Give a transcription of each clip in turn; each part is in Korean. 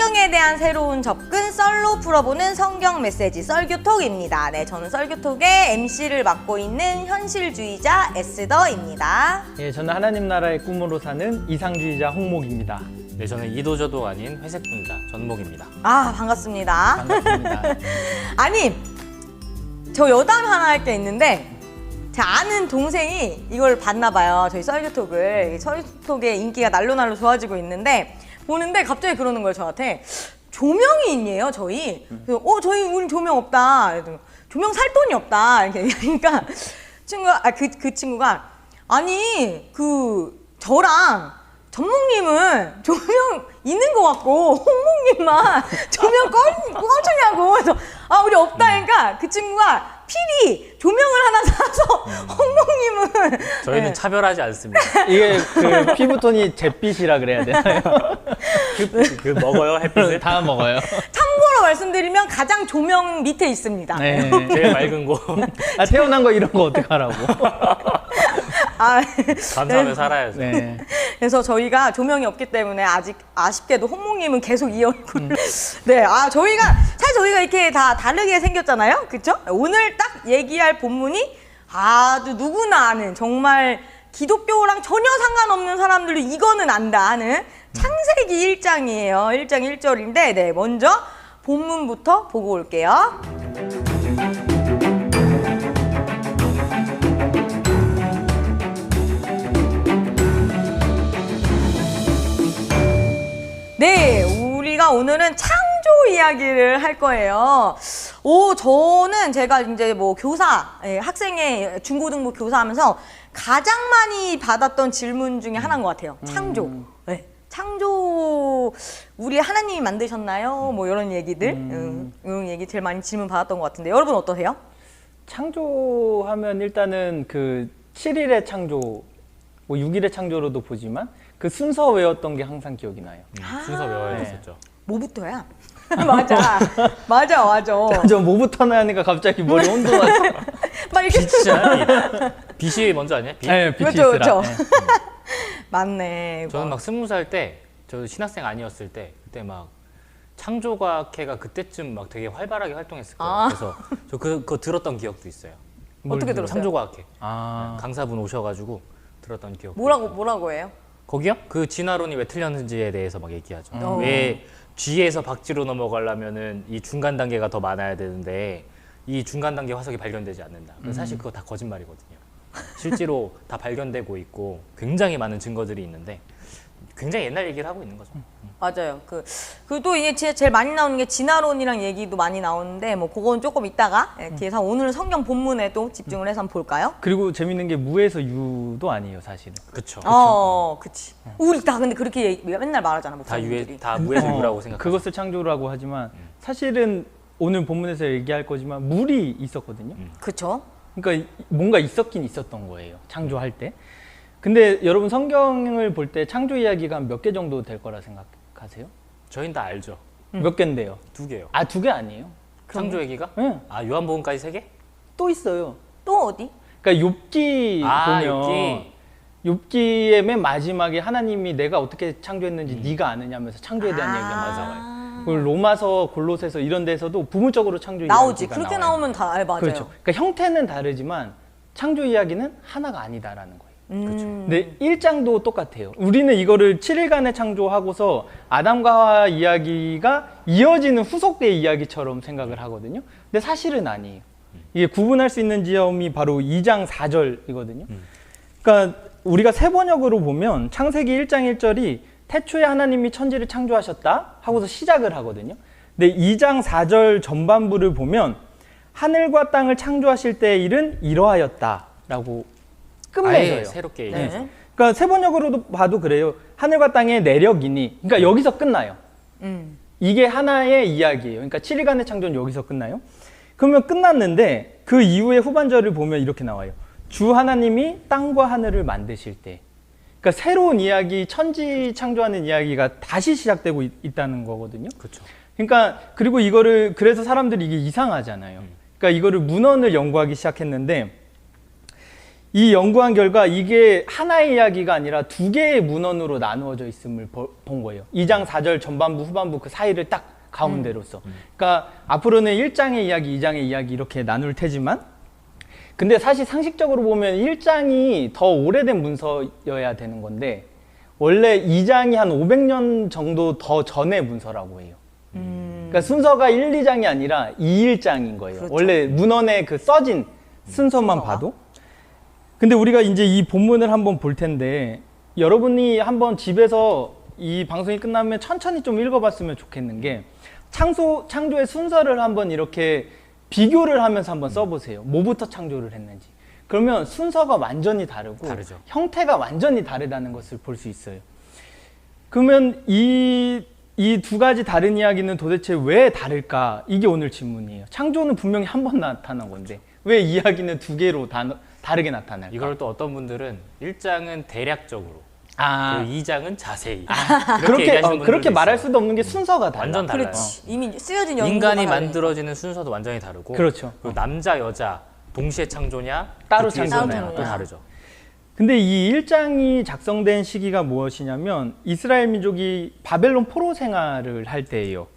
성경에 대한 새로운 접근, 썰로 풀어보는 성경 메시지 썰교톡입니다. 네, 저는 썰교톡의 MC를 맡고 있는 현실주의자 에스더입니다. 예, 저는 하나님 나라의 꿈으로 사는 이상주의자 홍목입니다. 네, 저는 이도저도 아닌 회색 분자 전목입니다. 아, 반갑습니다. 반갑습니다. 아니, 저 여담 하나 할 게 있는데 제 아는 동생이 이걸 봤나 봐요. 저희 썰교톡을. 썰교톡의 인기가 날로 좋아지고 있는데 보는데 갑자기 그러는 거예요, 저한테. 조명이 있네요, 저희. 그래서 저희 우리 조명 없다. 그래서 조명 살 돈이 없다. 이렇게 얘기하니까 그 친구가 아니, 저랑 전목님은 조명 있는 것 같고 홍목님만 조명 꺼주냐고. 그래서 우리 없다. 그러니까 그 친구가 필히 조명을 하나 사서 홍목님은 저희는 네. 차별하지 않습니다. 이게 그 피부톤이 잿빛이라 그래야 되나요? 그 먹어요, 햇빛을? 다 먹어요. 참고로 말씀드리면 가장 조명 밑에 있습니다. 네. 제일 맑은 거. 태어난 거 이런 거 어떡하라고. 감사하며 살아야죠. 네. 그래서 저희가 조명이 없기 때문에 아직 아쉽게도 홍목님은 계속 이 얼굴. 네, 사실 저희가 이렇게 다 다르게 생겼잖아요, 그렇죠? 오늘 딱 얘기할 본문이 아주 누구나 아는 정말 기독교랑 전혀 상관없는 사람들도 이거는 안다 하는 창세기 1장이에요. 1장 1절인데, 네, 먼저 본문부터 보고 올게요. 네, 우리가 오늘은 창조 이야기를 할 거예요. 저는 제가 이제 뭐 학생의 중고등부 교사하면서 가장 많이 받았던 질문 중에 하나인 것 같아요. 창조. 네, 창조, 우리 하나님이 만드셨나요? 뭐 이런 얘기들. 이런 얘기 제일 많이 질문 받았던 것 같은데, 여러분 어떠세요? 창조하면 일단은 그 7일의 창조, 뭐 6일의 창조로도 보지만 그 순서 외웠던 게 항상 기억이 나요. 순서 외워야 됐었죠. 뭐부터야? 맞아. 저 뭐부터나 하니까 갑자기 머리 혼돈하죠. 막 이렇게. 빛이야, 빛. 빛이 먼저 아니야? 빛? 네, 빛이 그렇죠, 있으라. 그렇죠. 맞네. 저는 막 20살 때, 저 신학생 아니었을 때, 그때 막 창조과학회가 그때쯤 막 되게 활발하게 활동했을 거예요. 그래서 저 그거 들었던 기억도 있어요. 어떻게 들었어요? 창조과학회. 아. 강사분 오셔가지고 들었던 기억. 뭐라고 해요? 거기요? 그 진화론이 왜 틀렸는지에 대해서 막 얘기하죠. 왜 G에서 박쥐로 넘어가려면은 이 중간 단계가 더 많아야 되는데 이 중간 단계 화석이 발견되지 않는다. 사실 그거 다 거짓말이거든요. 실제로 다 발견되고 있고 굉장히 많은 증거들이 있는데 굉장히 옛날 얘기를 하고 있는 거죠. 맞아요. 그또 이게 제일 많이 나오는 게 진화론이랑 얘기도 많이 나오는데 뭐 그건 조금 이따가 뒤에서 오늘 성경 본문에 또 집중을 해서 한번 볼까요? 그리고 재밌는 게 무에서 유도 아니에요, 사실은. 그렇죠. 그치. 우리 다 근데 그렇게 맨날 말하잖아, 목사님들이. 다 무에서 유라고 생각하죠. 그것을 창조라고 하지만 사실은 오늘 본문에서 얘기할 거지만 물이 있었거든요. 그쵸? 그러니까 뭔가 있었긴 있었던 거예요, 창조할 때. 근데 여러분 성경을 볼 때 창조 이야기가 몇 개 정도 될 거라 생각하세요? 저희는 다 알죠. 몇 개인데요? 2개요. 아, 2개 아니에요? 창조 얘기가? 네. 요한복음까지 3개? 또 있어요. 또 어디? 그러니까 욥기 보면 욥기. 욥기의 맨 마지막에 하나님이 내가 어떻게 창조했는지 네가 아느냐면서 창조에 대한 얘기가 나와요. 그리고 로마서, 골로새서 이런 데서도 부분적으로 창조 나오지. 이야기가 그렇게 나와요. 나오면 다 맞아요. 그렇죠. 그러니까 형태는 다르지만 창조 이야기는 하나가 아니다라는 거예요. 근데 1장도 똑같아요. 우리는 이거를 7일간의 창조하고서 아담과 하와 이야기가 이어지는 후속의 이야기처럼 생각을 하거든요. 근데 사실은 아니에요. 이게 구분할 수 있는 지점이 바로 2장 4절이거든요. 그러니까 우리가 세 번역으로 보면 창세기 1장 1절이 태초에 하나님이 천지를 창조하셨다 하고서 시작을 하거든요. 근데 2장 4절 전반부를 보면 하늘과 땅을 창조하실 때의 일은 이러하였다라고 끝맺어요. 아예 새롭게 얘기해서. 네. 그러니까 세 번역으로도 봐도 그래요. 하늘과 땅의 내력이니. 그러니까 여기서 끝나요. 이게 하나의 이야기예요. 그러니까 7일간의 창조는 여기서 끝나요. 그러면 끝났는데 그 이후에 후반절을 보면 이렇게 나와요. 주 하나님이 땅과 하늘을 만드실 때. 그러니까 새로운 이야기, 천지 창조하는 이야기가 다시 시작되고 있다는 거거든요. 그렇죠. 그러니까 그리고 이거를 그래서 사람들이 이게 이상하잖아요. 그러니까 이거를 문헌을 연구하기 시작했는데 이 연구한 결과 이게 하나의 이야기가 아니라 두 개의 문헌으로 나누어져 있음을 본 거예요. 2장 4절 전반부 후반부 그 사이를 딱 가운데로서. 그러니까 앞으로는 1장의 이야기, 2장의 이야기 이렇게 나눌 테지만 근데 사실 상식적으로 보면 1장이 더 오래된 문서여야 되는 건데 원래 2장이 한 500년 정도 더 전의 문서라고 해요. 그러니까 순서가 1, 2장이 아니라 2, 1장인 거예요. 그렇죠. 원래 문헌에 그 써진 순서만 순서가? 봐도. 근데 우리가 이제 이 본문을 한번 볼 텐데 여러분이 한번 집에서 이 방송이 끝나면 천천히 좀 읽어봤으면 좋겠는 게 창조의 순서를 한번 이렇게 비교를 하면서 한번 써보세요. 뭐부터 창조를 했는지. 그러면 순서가 완전히 다르고 다르죠. 형태가 완전히 다르다는 것을 볼 수 있어요. 그러면 이 두 가지 다른 이야기는 도대체 왜 다를까? 이게 오늘 질문이에요. 창조는 분명히 한 번 나타난 건데 왜 이야기는 두 개로 다르게 나타날까? 이걸 또 어떤 분들은 1장은 대략적으로, 아, 그리고 2장은 자세히. 그렇게 얘기하시는 분들도 그렇게 말할 있어요. 수도 없는 게 순서가 달라. 완전 달라요. 그렇지. 이미 쓰여진 연구가 인간이 다르니까. 만들어지는 순서도 완전히 다르고, 그렇죠. 그리고 남자 여자 동시에 창조냐 따로 그 뒤에 창조냐. 창조냐 또 다르죠. 근데 이 1장이 작성된 시기가 무엇이냐면 이스라엘 민족이 바벨론 포로 생활을 할 때예요.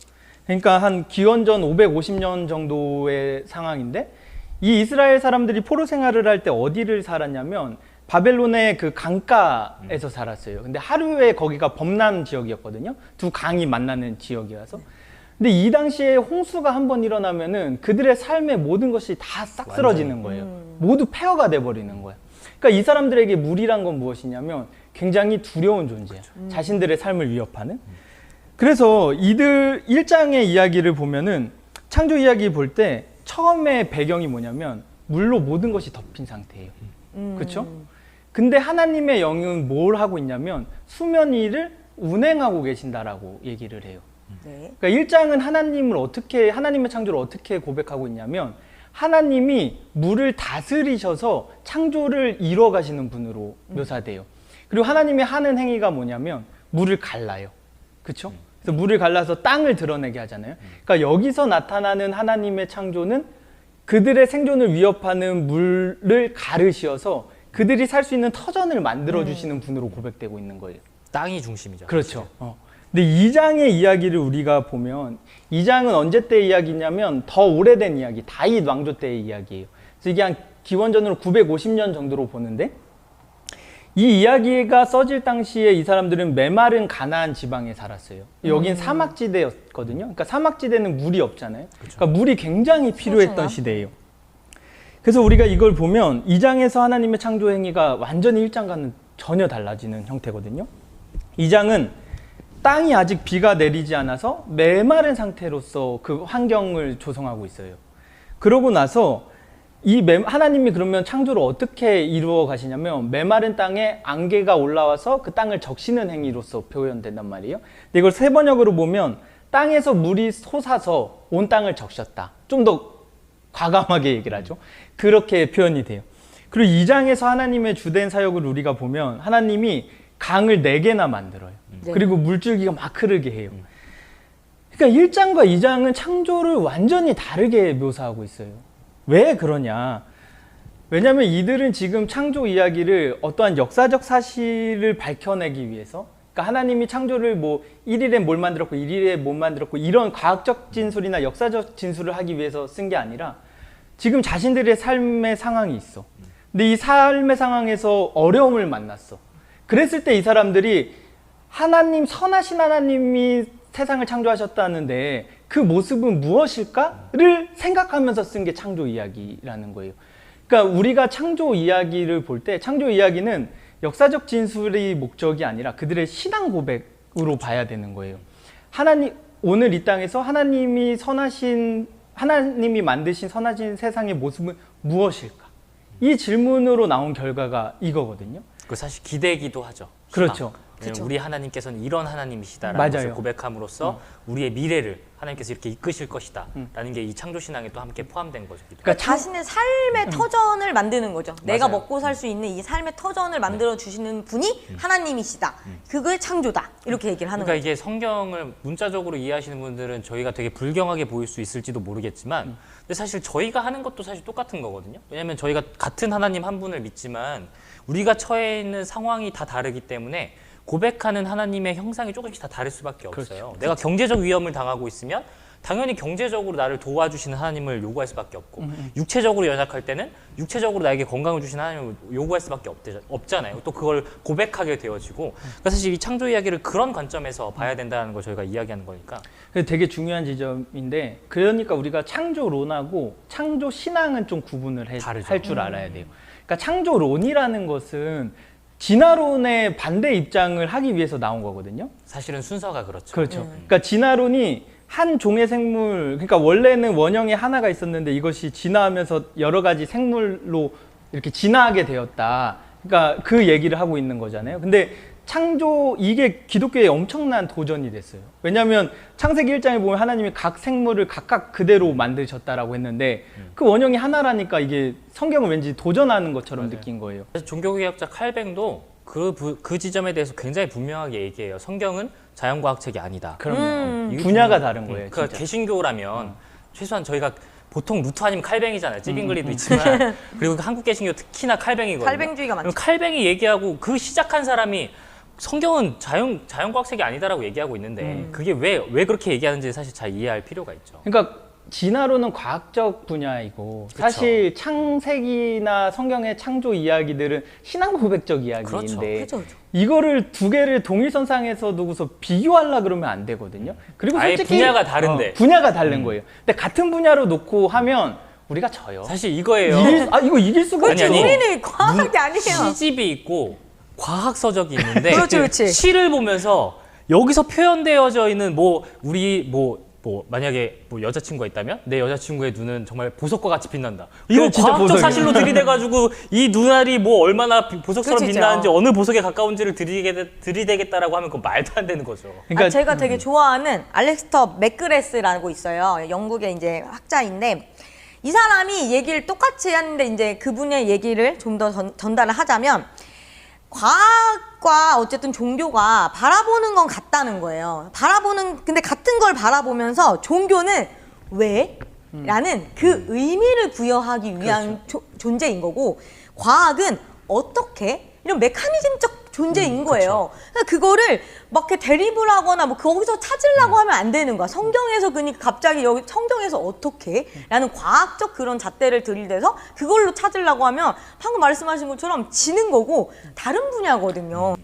그러니까 한 기원전 550년 정도의 상황인데 이 이스라엘 사람들이 포로 생활을 할 때 어디를 살았냐면 바벨론의 그 강가에서 살았어요. 근데 하루에 거기가 범람 지역이었거든요. 두 강이 만나는 지역이라서. 근데 이 당시에 홍수가 한번 일어나면은 그들의 삶의 모든 것이 다 싹 쓰러지는 거예요. 모두 폐허가 돼 버리는 거예요. 그러니까 이 사람들에게 물이란 건 무엇이냐면 굉장히 두려운 존재야. 자신들의 삶을 위협하는. 그래서 이들 1장의 이야기를 보면은 창조 이야기 볼 때 처음에 배경이 뭐냐면 물로 모든 것이 덮인 상태예요. 그렇죠? 근데 하나님의 영은 뭘 하고 있냐면 수면 위를 운행하고 계신다라고 얘기를 해요. 네. 그러니까 1장은 하나님의 창조를 어떻게 고백하고 있냐면 하나님이 물을 다스리셔서 창조를 이루어 가시는 분으로 묘사돼요. 그리고 하나님이 하는 행위가 뭐냐면 물을 갈라요. 그렇죠? 그래서 물을 갈라서 땅을 드러내게 하잖아요. 그러니까 여기서 나타나는 하나님의 창조는 그들의 생존을 위협하는 물을 가르시어서 그들이 살 수 있는 터전을 만들어 주시는 분으로 고백되고 있는 거예요. 땅이 중심이죠. 그렇죠. 근데 2장의 이야기를 우리가 보면 2장은 언제 때의 이야기냐면 더 오래된 이야기, 다윗 왕조 때의 이야기예요. 그래서 이게 한 기원전으로 950년 정도로 보는데 이 이야기가 써질 당시에 이 사람들은 메마른 가나안 지방에 살았어요. 여긴 사막지대였거든요. 그러니까 사막지대는 물이 없잖아요. 그러니까 물이 굉장히 필요했던 그렇구나. 시대예요. 그래서 우리가 이걸 보면 2장에서 하나님의 창조 행위가 완전히 1장과는 전혀 달라지는 형태거든요. 2장은 땅이 아직 비가 내리지 않아서 메마른 상태로서 그 환경을 조성하고 있어요. 그러고 나서 하나님이 그러면 창조를 어떻게 이루어 가시냐면 메마른 땅에 안개가 올라와서 그 땅을 적시는 행위로서 표현된단 말이에요. 근데 이걸 세 번역으로 보면 땅에서 물이 솟아서 온 땅을 적셨다. 좀 더 과감하게 얘기를 하죠. 그렇게 표현이 돼요. 그리고 2장에서 하나님의 주된 사역을 우리가 보면 하나님이 강을 4개나 만들어요. 네. 그리고 물줄기가 막 흐르게 해요. 그러니까 1장과 2장은 창조를 완전히 다르게 묘사하고 있어요. 왜 그러냐? 왜냐하면 이들은 지금 창조 이야기를 어떠한 역사적 사실을 밝혀내기 위해서, 그러니까 하나님이 창조를 뭐 1일에 뭘 만들었고 1일에 못 만들었고 이런 과학적 진술이나 역사적 진술을 하기 위해서 쓴 게 아니라 지금 자신들의 삶의 상황이 있어. 근데 이 삶의 상황에서 어려움을 만났어. 그랬을 때 이 사람들이 선하신 하나님이 세상을 창조하셨다는데 그 모습은 무엇일까를 생각하면서 쓴 게 창조 이야기라는 거예요. 그러니까 우리가 창조 이야기를 볼 때 창조 이야기는 역사적 진술이 목적이 아니라 그들의 신앙 고백으로 봐야 되는 거예요. 오늘 이 땅에서 하나님이 만드신 선하신 세상의 모습은 무엇일까? 이 질문으로 나온 결과가 이거거든요. 그 사실 기대기도 하죠. 그렇죠. 왜냐면 우리 하나님께서는 이런 하나님이시다라는 맞아요. 것을 고백함으로써 우리의 미래를 하나님께서 이렇게 이끄실 것이다 라는 게 이 창조 신앙에 또 함께 포함된 거죠. 그러니까 자신의 삶의 터전을 만드는 거죠. 내가 맞아요. 먹고 살 수 있는 이 삶의 터전을 만들어 주시는 분이 하나님이시다. 그게 창조다. 이렇게 얘기를 하는 그러니까 거죠. 이게 성경을 문자적으로 이해하시는 분들은 저희가 되게 불경하게 보일 수 있을지도 모르겠지만 근데 사실 저희가 하는 것도 사실 똑같은 거거든요. 왜냐하면 저희가 같은 하나님 한 분을 믿지만 우리가 처해 있는 상황이 다 다르기 때문에 고백하는 하나님의 형상이 조금씩 다 다를 수밖에 없어요. 내가 경제적 위험을 당하고 있으면 당연히 경제적으로 나를 도와주시는 하나님을 요구할 수밖에 없고 육체적으로 연약할 때는 육체적으로 나에게 건강을 주시는 하나님을 요구할 수밖에 없잖아요. 또 그걸 고백하게 되어지고 그러니까 사실 이 창조 이야기를 그런 관점에서 봐야 된다는 걸 저희가 이야기하는 거니까 되게 중요한 지점인데 그러니까 우리가 창조론하고 창조 신앙은 좀 구분을 다르죠. 할 줄 알아야 돼요. 그러니까 창조론이라는 것은 진화론의 반대 입장을 하기 위해서 나온 거거든요. 사실은 순서가 그렇죠. 그렇죠. 그러니까 진화론이 한 종의 생물, 그러니까 원래는 원형이 하나가 있었는데 이것이 진화하면서 여러 가지 생물로 이렇게 진화하게 되었다. 그러니까 그 얘기를 하고 있는 거잖아요. 근데 창조, 이게 기독교의 엄청난 도전이 됐어요. 왜냐하면 창세기 1장에 보면 하나님이 각 생물을 각각 그대로 만드셨다라고 했는데 그 원형이 하나라니까 이게 성경을 왠지 도전하는 것처럼 맞아요. 느낀 거예요. 사실 종교개혁자 칼뱅도 그 지점에 대해서 굉장히 분명하게 얘기해요. 성경은 자연과학책이 아니다. 그럼요. 이게 분야가 분명- 다른 거예요. 그러니까 진짜. 개신교라면 최소한 저희가 보통 루터 아니면 칼뱅이잖아요. 찌빙글리도 있지만 그리고 한국 개신교 특히나 칼뱅이거든요. 칼뱅주의가 많죠. 그럼 칼뱅이 얘기하고 그 시작한 사람이 성경은 자연과학책이 아니다라고 얘기하고 있는데 그게 왜 그렇게 얘기하는지 사실 잘 이해할 필요가 있죠. 그러니까 진화론은 과학적 분야이고 사실 창세기나 성경의 창조 이야기들은 신앙 고백적 이야기인데 그렇죠. 이거를 두 개를 동일선상에서 두고서 비교하려 그러면 안 되거든요. 그리고 아예 솔직히 분야가 다른데. 분야가 다른 거예요. 근데 같은 분야로 놓고 하면 우리가 져요. 사실 이거예요. 이거 이길 수가 아니, 없죠. 아니. 우리는 과학이 아니에요. 시집이 있고 과학 서적이 있는데 그렇지. 시를 보면서 여기서 표현되어져 있는 우리 만약에 여자친구가 있다면 내 여자친구의 눈은 정말 보석과 같이 빛난다. 이거 진짜 과학적 보석이야. 사실로 들이대가지고 이 눈알이 얼마나 보석처럼 그치, 빛나는지 어느 보석에 가까운지를 들이대겠다라고 하면 그건 말도 안 되는 거죠. 그러니까 제가 되게 좋아하는 알렉스터 맥그레스라고 있어요. 영국의 이제 학자인데 이 사람이 얘기를 똑같이 하는데 이제 그분의 얘기를 좀 더 전달을 하자면 과학과 어쨌든 종교가 바라보는 건 같다는 거예요. 근데 같은 걸 바라보면서 종교는 왜? 라는 그 의미를 부여하기 위한 존재인 거고 과학은 어떻게? 이런 메커니즘적 존재인 거예요. 그러니까 그거를 막 이렇게 대립을 하거나 거기서 찾으려고 하면 안 되는 거야. 성경에서 그러니까 갑자기 여기 성경에서 어떻게? 라는 과학적 그런 잣대를 들이대서 그걸로 찾으려고 하면 방금 말씀하신 것처럼 지는 거고 다른 분야거든요.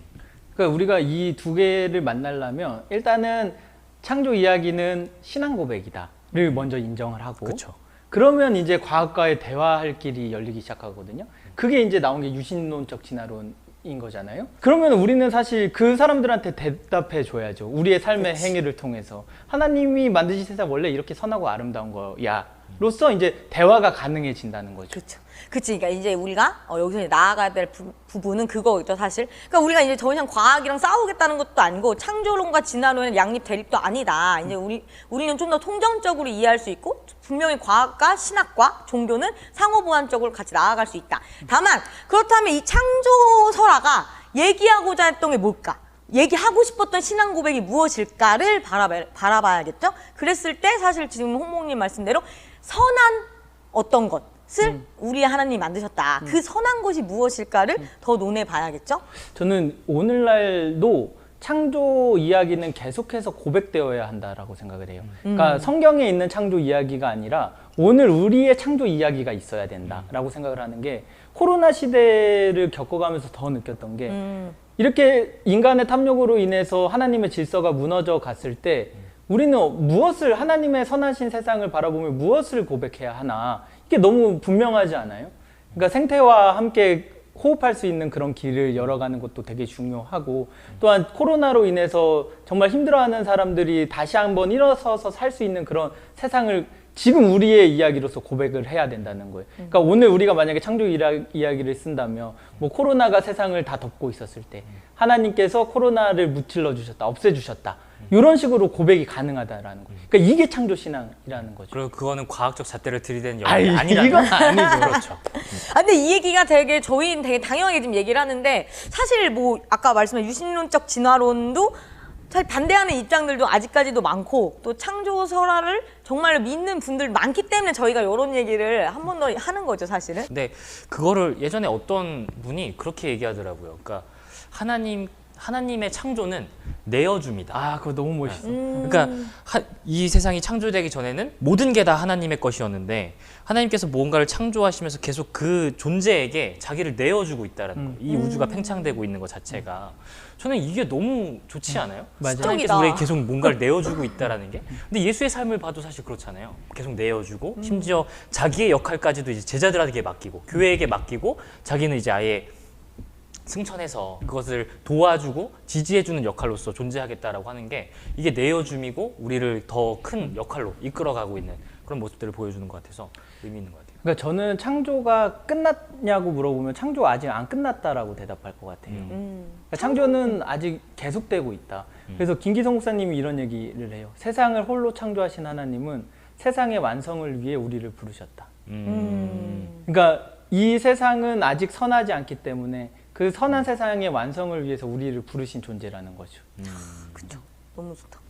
그러니까 우리가 이 두 개를 만나려면 일단은 창조 이야기는 신앙 고백이다를 먼저 인정을 하고 그렇죠. 그러면 이제 과학과의 대화할 길이 열리기 시작하거든요. 그게 이제 나온 게 유신론적 진화론인 거잖아요. 그러면 우리는 사실 그 사람들한테 대답해 줘야죠. 우리의 삶의 행위를 통해서 하나님이 만드신 세상 원래 이렇게 선하고 아름다운 거야. 로서 이제 대화가 가능해진다는 거죠. 그렇죠. 그치. 그러니까 이제 우리가 여기서 이제 나아가야 될 부분은 그거죠, 사실. 그러니까 우리가 이제 더 이상 과학이랑 싸우겠다는 것도 아니고 창조론과 진화론의 양립 대립도 아니다. 이제 우리는 좀 더 통전적으로 이해할 수 있고 분명히 과학과 신학과 종교는 상호보완적으로 같이 나아갈 수 있다. 다만 그렇다면 이 창조설화가 얘기하고자 했던 게 뭘까? 얘기하고 싶었던 신앙 고백이 무엇일까를 바라봐야겠죠. 그랬을 때 사실 지금 홍목님 말씀대로 선한 어떤 것을 우리의 하나님이 만드셨다. 그 선한 것이 무엇일까를 더 논해봐야겠죠. 저는 오늘날도 창조 이야기는 계속해서 고백되어야 한다라고 생각을 해요. 그러니까 성경에 있는 창조 이야기가 아니라 오늘 우리의 창조 이야기가 있어야 된다라고 생각을 하는 게 코로나 시대를 겪어가면서 더 느꼈던 게 이렇게 인간의 탐욕으로 인해서 하나님의 질서가 무너져 갔을 때 우리는 무엇을 하나님의 선하신 세상을 바라보며 무엇을 고백해야 하나 이게 너무 분명하지 않아요? 그러니까 생태와 함께 호흡할 수 있는 그런 길을 열어가는 것도 되게 중요하고 또한 코로나로 인해서 정말 힘들어하는 사람들이 다시 한번 일어서서 살 수 있는 그런 세상을 지금 우리의 이야기로서 고백을 해야 된다는 거예요. 그러니까 오늘 우리가 만약에 창조 이야기를 쓴다면 코로나가 세상을 다 덮고 있었을 때 하나님께서 코로나를 무찔러 주셨다, 없애주셨다. 이런 식으로 고백이 가능하다라는 거예요. 그러니까 이게 창조 신앙이라는 거죠. 그리고 그거는 과학적 잣대를 들이대는 아이, 영역이 아니라는 이건 거죠. 아니죠. 그렇죠. 아, 근데 이 얘기가 되게 저희는 되게 당연하게 지금 얘기를 하는데 사실 뭐 아까 말씀한 유신론적 진화론도 사실 반대하는 입장들도 아직까지도 많고 또 창조 설화를 정말로 믿는 분들 많기 때문에 저희가 이런 얘기를 한 번 더 하는 거죠, 사실은. 근데 그거를 예전에 어떤 분이 그렇게 얘기하더라고요. 그러니까 하나님의 창조는 내어줍니다. 아, 그거 너무 멋있어. 그러니까 이 세상이 창조되기 전에는 모든 게 다 하나님의 것이었는데 하나님께서 무언가를 창조하시면서 계속 그 존재에게 자기를 내어주고 있다는 거예요. 이 우주가 팽창되고 있는 것 자체가 저는 이게 너무 좋지 않아요? 맞아요. 하나님께서 우리에게 계속 뭔가를 내어주고 있다라는 게. 근데 예수의 삶을 봐도 사실 그렇잖아요. 계속 내어주고 심지어 자기의 역할까지도 이제 제자들에게 맡기고 교회에게 맡기고 자기는 이제 아예 승천해서 그것을 도와주고 지지해주는 역할로서 존재하겠다라고 하는 게 이게 내어줌이고 우리를 더 큰 역할로 이끌어가고 있는 그런 모습들을 보여주는 것 같아서 의미 있는 것 같아요. 그러니까 저는 창조가 끝났냐고 물어보면 창조가 아직 안 끝났다라고 대답할 것 같아요. 그러니까 창조는 아직 계속되고 있다. 그래서 김기성 목사님이 이런 얘기를 해요. 세상을 홀로 창조하신 하나님은 세상의 완성을 위해 우리를 부르셨다. 그러니까 이 세상은 아직 선하지 않기 때문에 그 선한 세상의 완성을 위해서 우리를 부르신 존재라는 거죠. 그렇죠. 너무 좋다.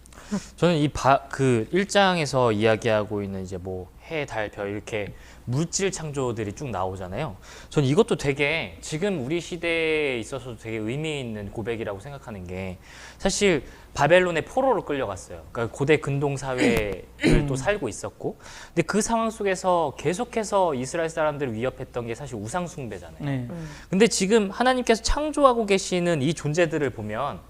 저는 그 1장에서 이야기하고 있는 이제 뭐 해, 달, 별 이렇게 물질 창조들이 쭉 나오잖아요. 저는 이것도 되게 지금 우리 시대에 있어서도 되게 의미 있는 고백이라고 생각하는 게 사실 바벨론의 포로로 끌려갔어요. 그러니까 고대 근동 사회를 또 살고 있었고, 근데 그 상황 속에서 계속해서 이스라엘 사람들을 위협했던 게 사실 우상 숭배잖아요. 네. 근데 지금 하나님께서 창조하고 계시는 이 존재들을 보면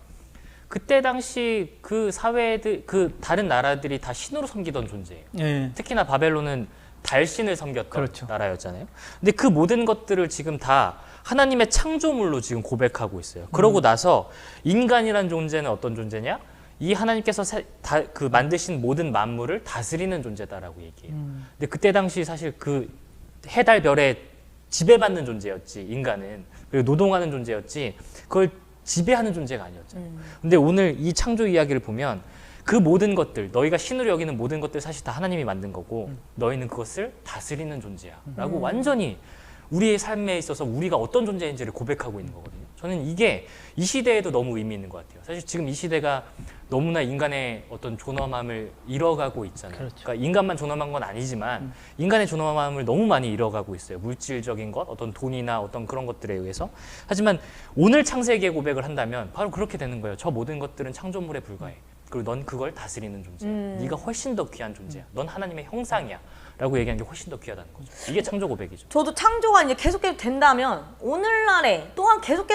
그때 당시 그 사회들, 그 다른 나라들이 다 신으로 섬기던 존재예요. 네. 특히나 바벨론은 달신을 섬겼던 그렇죠. 나라였잖아요. 근데 그 모든 것들을 지금 다 하나님의 창조물로 지금 고백하고 있어요. 그러고 나서 인간이란 존재는 어떤 존재냐? 이 하나님께서 그 만드신 모든 만물을 다스리는 존재다라고 얘기해요. 근데 그때 당시 사실 그 해달 별에 지배받는 존재였지, 인간은. 그리고 노동하는 존재였지, 그걸 지배하는 존재가 아니었잖아요. 근데 오늘 이 창조 이야기를 보면 그 모든 것들, 너희가 신으로 여기는 모든 것들 사실 다 하나님이 만든 거고 너희는 그것을 다스리는 존재야 라고 완전히 우리의 삶에 있어서 우리가 어떤 존재인지를 고백하고 있는 거거든요. 저는 이게 이 시대에도 너무 의미 있는 것 같아요. 사실 지금 이 시대가 너무나 인간의 어떤 존엄함을 잃어가고 있잖아요. 그렇죠. 그러니까 인간만 존엄한 건 아니지만 인간의 존엄함을 너무 많이 잃어가고 있어요. 물질적인 것, 어떤 돈이나 어떤 그런 것들에 의해서. 하지만 오늘 창세기의 고백을 한다면 바로 그렇게 되는 거예요. 저 모든 것들은 창조물에 불과해. 그리고 넌 그걸 다스리는 존재야. 네가 훨씬 더 귀한 존재야. 넌 하나님의 형상이야. 라고 얘기하는 게 훨씬 더 귀하다는 거죠. 이게 창조 고백이죠. 저도 창조가 이제 계속해서 된다면 오늘날에 또한 계속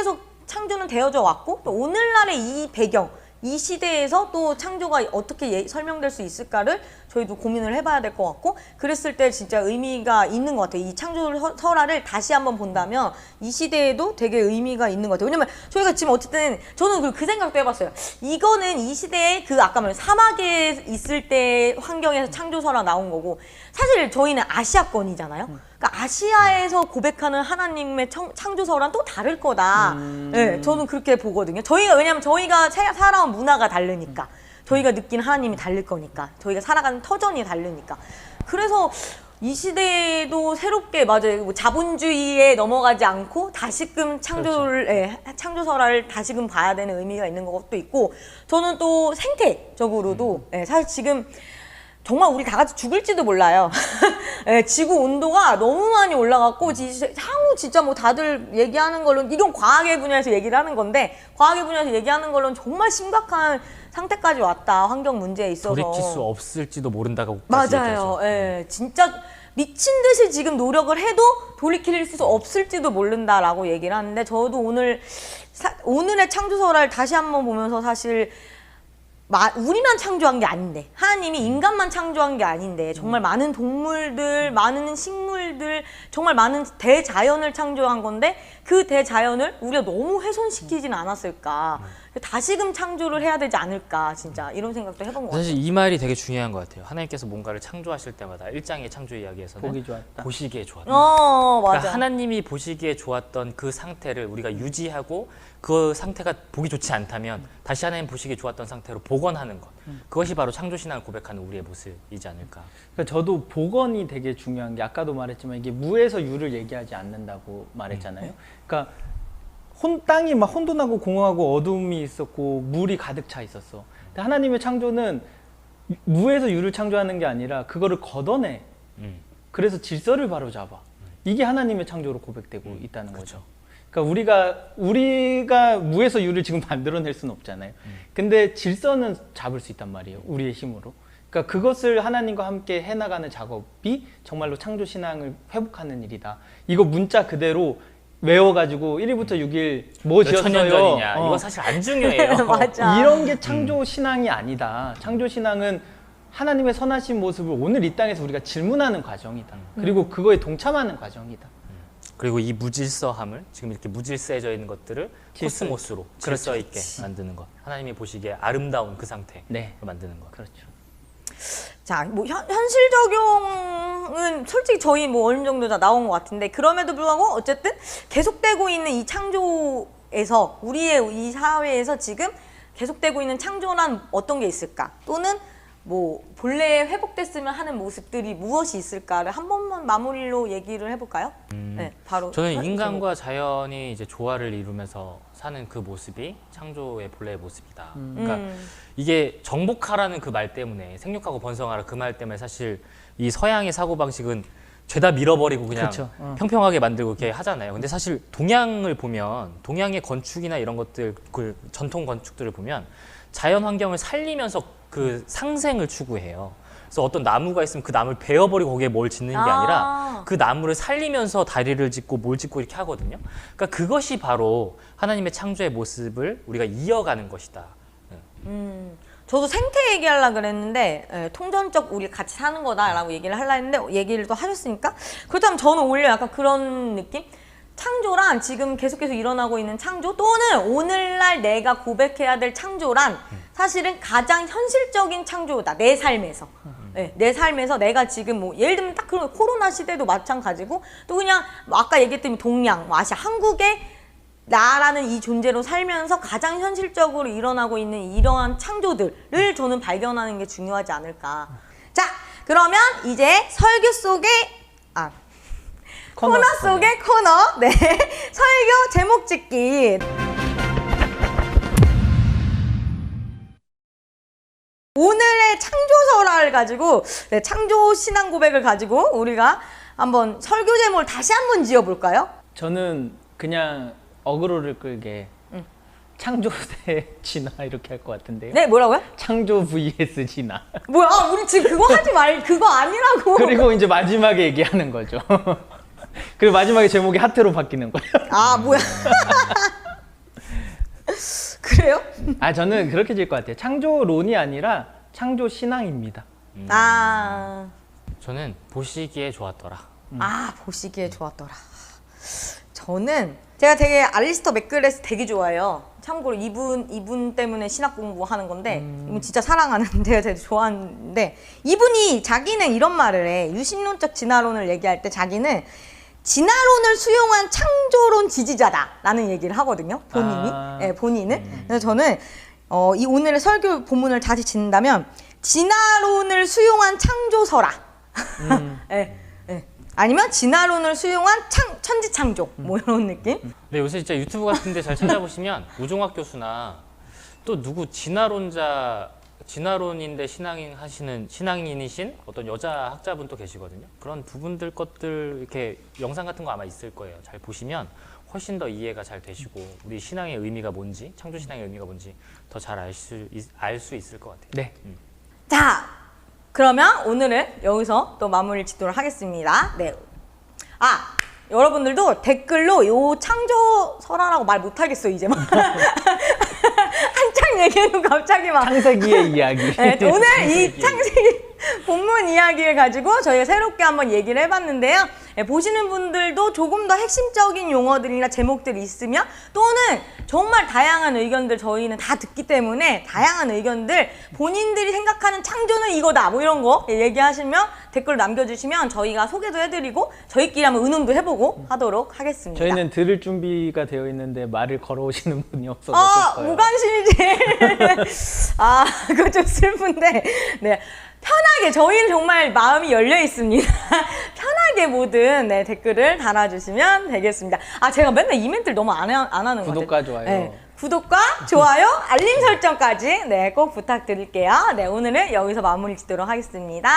창조는 되어져 왔고 또 오늘날의 이 배경, 이 시대에서 또 창조가 어떻게 설명될 수 있을까를 저희도 고민을 해봐야 될 것 같고 그랬을 때 진짜 의미가 있는 것 같아요. 이 창조 설화를 다시 한번 본다면 이 시대에도 되게 의미가 있는 것 같아요. 왜냐면 저희가 지금 어쨌든 저는 그 생각도 해봤어요. 이거는 이 시대에 그 아까 말한 사막에 있을 때 환경에서 창조 설화 나온 거고 사실 저희는 아시아권이잖아요. 그러니까 아시아에서 고백하는 하나님의 창조설화는 또 다를 거다. 네, 저는 그렇게 보거든요. 왜냐면 저희가 살아온 문화가 다르니까. 저희가 느낀 하나님이 다를 거니까. 저희가 살아가는 터전이 다르니까. 그래서 이 시대에도 새롭게 맞아요. 뭐 자본주의에 넘어가지 않고 다시금 창조설화를 다시금 봐야 되는 의미가 있는 것도 있고 저는 또 생태적으로도 사실 지금 정말 우리 다 같이 죽을지도 몰라요. 네, 지구 온도가 너무 많이 올라갔고 향후 진짜 뭐 다들 얘기하는 걸로는 이건 과학의 분야에서 얘기를 하는 건데 과학의 분야에서 얘기하는 걸로는 정말 심각한 상태까지 왔다. 환경 문제에 있어서. 돌이킬 수 없을지도 모른다고 맞아요. 예, 진짜 미친 듯이 지금 노력을 해도 돌이킬 수 없을지도 모른다라고 얘기를 하는데 저도 오늘의 창조설화를 다시 한번 보면서 사실 우리만 창조한 게 아닌데 하나님이 인간만 창조한 게 아닌데 정말 많은 동물들, 많은 식물들 사실들 정말 많은 대자연을 창조한 건데 그 대자연을 우리가 너무 훼손시키진 않았을까. 다시금 창조를 해야 되지 않을까 진짜 이런 생각도 해본 것 같아요. 사실 이 말이 되게 중요한 것 같아요. 하나님께서 뭔가를 창조하실 때마다 1장의 창조 이야기에서는 보기 좋았다. 보시기에 좋았다. 맞아. 그러니까 하나님이 보시기에 좋았던 그 상태를 우리가 유지하고 그 상태가 보기 좋지 않다면 다시 하나님 보시기에 좋았던 상태로 복원하는 것. 그것이 바로 창조신앙을 고백하는 우리의 모습이지 않을까. 그러니까 저도 복원이 되게 중요한 게 아까도 말했지만 이게 무에서 유를 얘기하지 않는다고 말했잖아요. 그러니까 땅이 막 혼돈하고 공허하고 어둠이 있었고 물이 가득 차 있었어. 근데 하나님의 창조는 무에서 유를 창조하는 게 아니라 그거를 걷어내. 그래서 질서를 바로잡아. 이게 하나님의 창조로 고백되고 있다는 거죠. 그러니까 우리가 무에서 유를 지금 만들어낼 수는 없잖아요. 근데 질서는 잡을 수 있단 말이에요. 우리의 힘으로. 그러니까 그것을 하나님과 함께 해나가는 작업이 정말로 창조 신앙을 회복하는 일이다. 이거 문자 그대로 외워가지고 1일부터 6일 뭐 몇 천년 지었어요. 전이냐. 이건 사실 안 중요해요. 맞아. 이런 게 창조 신앙이 아니다. 창조 신앙은 하나님의 선하신 모습을 오늘 이 땅에서 우리가 질문하는 과정이다. 그리고 그거에 동참하는 과정이다. 그리고 이 무질서함을 지금 이렇게 무질서해져 있는 것들을 질서 코스모스로 질서 있게 만드는 것. 하나님이 보시기에 아름다운 그 상태로 네. 만드는 것. 그렇죠. 자, 뭐 현실 적용은 솔직히 저희 뭐 어느 정도 다 나온 것 같은데 그럼에도 불구하고 어쨌든 계속되고 있는 이 창조에서 우리의 이 사회에서 지금 계속되고 있는 창조란 어떤 게 있을까? 또는 뭐 본래에 회복됐으면 하는 모습들이 무엇이 있을까를 한 번만 마무리로 얘기를 해볼까요? 네, 바로 저는 인간과 자연이 이제 조화를 이루면서 사는 그 모습이 창조의 본래의 모습이다. 그러니까 이게 정복하라는 그 말 때문에 생육하고 번성하라 그 말 때문에 사실 이 서양의 사고 방식은 죄다 밀어버리고 그냥 그쵸. 평평하게 만들고 이렇게 하잖아요. 근데 사실 동양을 보면 동양의 건축이나 이런 것들 그 전통 건축들을 보면 자연 환경을 살리면서 그 상생을 추구해요. 그래서 어떤 나무가 있으면 그 나무를 베어버리고 거기에 뭘 짓는 게 아니라 그 나무를 살리면서 다리를 짓고 뭘 짓고 이렇게 하거든요. 그러니까 그것이 바로 하나님의 창조의 모습을 우리가 이어가는 것이다. 저도 생태 얘기하려고 그랬는데 통전적 우리 같이 사는 거다라고 얘기를 하려고 했는데 얘기를 또 하셨으니까 그렇다면 저는 오히려 약간 그런 느낌? 창조란 지금 계속해서 일어나고 있는 창조 또는 오늘날 내가 고백해야 될 창조란 사실은 가장 현실적인 창조다. 내 삶에서. 네, 내 삶에서 내가 지금 뭐 예를 들면 딱 그런 코로나 시대도 마찬가지고 또 그냥 뭐 아까 얘기했던 동양, 뭐 아시아, 한국의 나라는 이 존재로 살면서 가장 현실적으로 일어나고 있는 이러한 창조들을 저는 발견하는 게 중요하지 않을까. 자, 그러면 이제 설교 속의 코너 속의 코너. 네. 설교 제목 짓기. 오늘의 창조설화를 가지고 창조 신앙 고백을 가지고 우리가 한번 설교 제목을 다시 한번 지어볼까요? 저는 그냥 어그로를 끌게 창조 대 진화 이렇게 할 것 같은데요. 네, 뭐라고요? 창조 vs 진화. 뭐야? 우리 지금 그거 하지 말, 그거 아니라고. 그리고 이제 마지막에 얘기하는 거죠. 그리고 마지막에 제목이 하트로 바뀌는 거예요. 아, 뭐야? 그래요? 저는 그렇게 질 것 같아요. 창조론이 아니라 창조 신앙입니다. 저는 보시기에 좋았더라. 보시기에 좋았더라. 저는 제가 되게 알리스터 맥글레스 되게 좋아해요. 참고로 이분 때문에 신학 공부하는 건데 이분 진짜 사랑하는 제가 되게 좋아하는데 이분이 자기는 이런 말을 해. 유신론적 진화론을 얘기할 때 자기는 진화론을 수용한 창조론 지지자다라는 얘기를 하거든요. 본인이. 네, 본인은. 그래서 저는 이 오늘의 설교 본문을 다시 짓는다면 진화론을 수용한 창조설화. 네, 네. 아니면 진화론을 수용한 천지창조. 뭐 이런 느낌? 근데 요새 진짜 유튜브 같은 데 잘 찾아보시면 우종학 교수나 또 누구 진화론인데 신앙인이신 어떤 여자 학자분 또 계시거든요. 그런 부분들 것들 이렇게 영상 같은 거 아마 있을 거예요. 잘 보시면 훨씬 더 이해가 잘 되시고 우리 신앙의 의미가 뭔지, 창조 신앙의 의미가 뭔지 더 잘 알 수 있을 것 같아요. 네. 자, 그러면 오늘은 여기서 또 마무리를 짓도록 하겠습니다. 네. 여러분들도 댓글로 요 창조설화라고 말 못하겠어요, 이제 막. 한창 얘기해도 갑자기 막. 창세기의 이야기. 네, 오늘 이 창세기 본문 이야기를 가지고 저희가 새롭게 한번 얘기를 해봤는데요. 보시는 분들도 조금 더 핵심적인 용어들이나 제목들이 있으면 또는 정말 다양한 의견들 저희는 다 듣기 때문에 다양한 의견들 본인들이 생각하는 창조는 이거다 뭐 이런 거 얘기하시면 댓글 남겨주시면 저희가 소개도 해드리고 저희끼리 한번 의논도 해보고 하도록 하겠습니다. 저희는 들을 준비가 되어 있는데 말을 걸어오시는 분이 없어서 슬퍼요. 무관심이지. 아, 그거 좀 슬픈데. 네. 편하게, 저희는 정말 마음이 열려 있습니다. 편하게 모든 네, 댓글을 달아주시면 되겠습니다. 아, 제가 맨날 이 멘트를 너무 안 하는 것 같아요. 구독과 좋아요. 네. 구독과 좋아요, 알림 설정까지 네, 꼭 부탁드릴게요. 네, 오늘은 여기서 마무리 짓도록 하겠습니다.